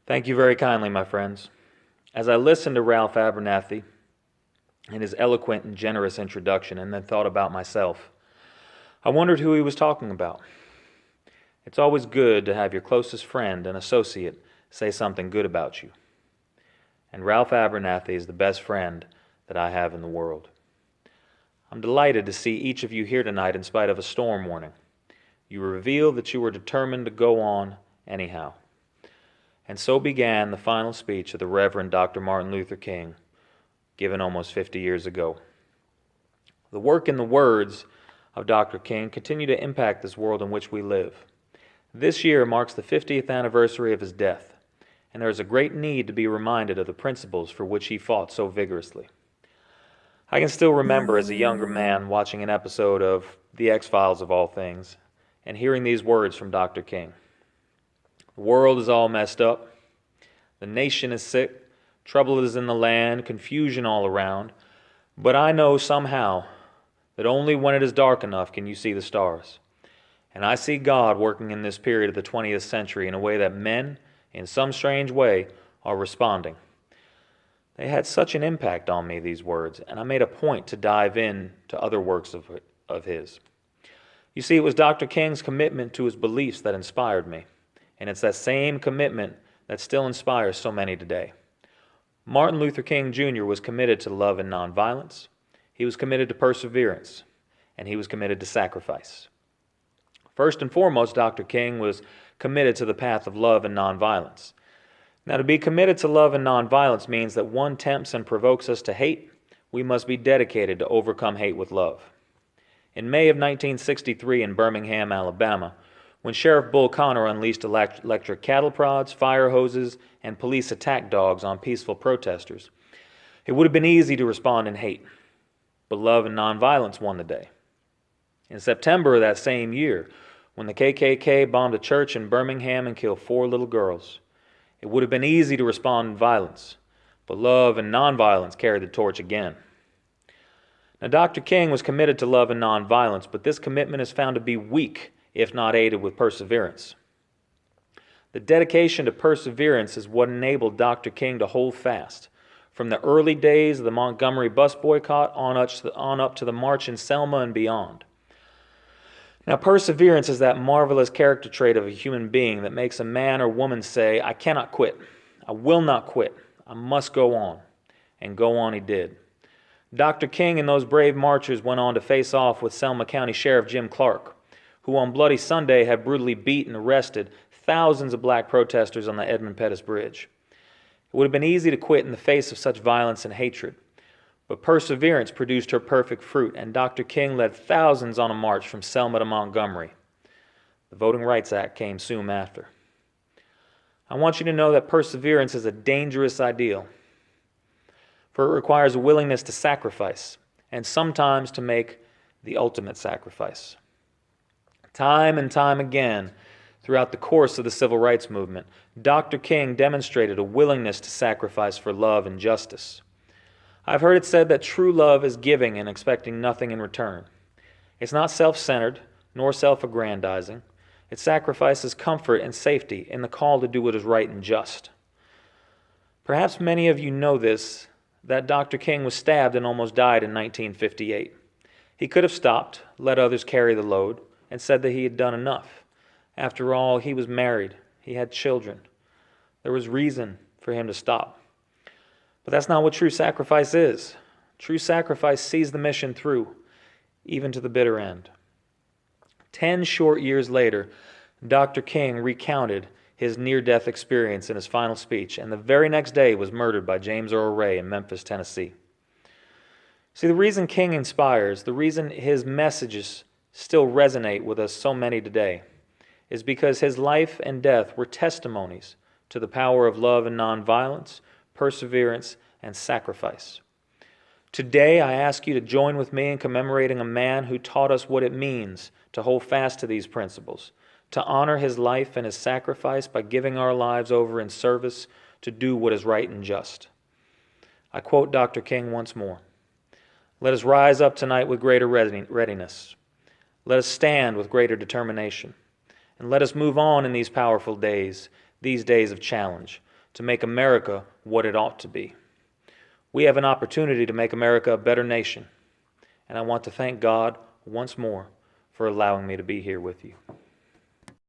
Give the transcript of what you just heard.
Thank you very kindly, my friends. As I listened to Ralph Abernathy in his eloquent and generous introduction and then thought about myself, I wondered who he was talking about. It's always good to have your closest friend and associate say something good about you. And Ralph Abernathy is the best friend that I have in the world. I'm delighted to see each of you here tonight in spite of a storm warning. You reveal that you were determined to go on anyhow. And so began the final speech of the Reverend Dr. Martin Luther King, given almost 50 years ago. The work and the words of Dr. King continue to impact this world in which we live. This year marks the 50th anniversary of his death, and there is a great need to be reminded of the principles for which he fought so vigorously. I can still remember as a younger man watching an episode of The X-Files of all things, and hearing these words from Dr. King. The world is all messed up. The nation is sick. Trouble is in the land. Confusion all around. But I know somehow that only when it is dark enough can you see the stars. And I see God working in this period of the 20th century in a way that men, in some strange way, are responding. They had such an impact on me, these words, and I made a point to dive in to other works of his. You see, it was Dr. King's commitment to his beliefs that inspired me. And it's that same commitment that still inspires so many today. Martin Luther King Jr. was committed to love and nonviolence. He was committed to perseverance. And he was committed to sacrifice. First and foremost, Dr. King was committed to the path of love and nonviolence. Now, to be committed to love and nonviolence means that one tempts and provokes us to hate. We must be dedicated to overcome hate with love. In May of 1963 in Birmingham, Alabama, when Sheriff Bull Connor unleashed electric cattle prods, fire hoses, and police attack dogs on peaceful protesters, it would have been easy to respond in hate, but love and nonviolence won the day. In September of that same year, when the KKK bombed a church in Birmingham and killed 4 little girls, it would have been easy to respond in violence, but love and nonviolence carried the torch again. Now, Dr. King was committed to love and nonviolence, but this commitment is found to be weak if not aided with perseverance. The dedication to perseverance is what enabled Dr. King to hold fast, from the early days of the Montgomery bus boycott on up to the march in Selma and beyond. Now, perseverance is that marvelous character trait of a human being that makes a man or woman say, "I cannot quit. I will not quit. I must go on." And go on he did. Dr. King and those brave marchers went on to face off with Selma County Sheriff Jim Clark, who on Bloody Sunday had brutally beat and arrested thousands of black protesters on the Edmund Pettus Bridge. It would have been easy to quit in the face of such violence and hatred, but perseverance produced her perfect fruit, and Dr. King led thousands on a march from Selma to Montgomery. The Voting Rights Act came soon after. I want you to know that perseverance is a dangerous ideal, for it requires a willingness to sacrifice, and sometimes to make the ultimate sacrifice. Time and time again, throughout the course of the civil rights movement, Dr. King demonstrated a willingness to sacrifice for love and justice. I've heard it said that true love is giving and expecting nothing in return. It's not self-centered, nor self-aggrandizing. It sacrifices comfort and safety in the call to do what is right and just. Perhaps many of you know this, that Dr. King was stabbed and almost died in 1958. He could have stopped, let others carry the load, and said that he had done enough. After all, he was married. He had children. There was reason for him to stop. But that's not what true sacrifice is. True sacrifice sees the mission through, even to the bitter end. 10 short years later, Dr. King recounted his near-death experience in his final speech, and the very next day was murdered by James Earl Ray in Memphis, Tennessee. See, the reason King inspires, the reason his messages still resonate with us so many today, is because his life and death were testimonies to the power of love and nonviolence, perseverance, and sacrifice. Today, I ask you to join with me in commemorating a man who taught us what it means to hold fast to these principles, to honor his life and his sacrifice by giving our lives over in service to do what is right and just. I quote Dr. King once more. Let us rise up tonight with greater readiness. Let us stand with greater determination. And let us move on in these powerful days, these days of challenge, to make America what it ought to be. We have an opportunity to make America a better nation, and I want to thank God once more for allowing me to be here with you.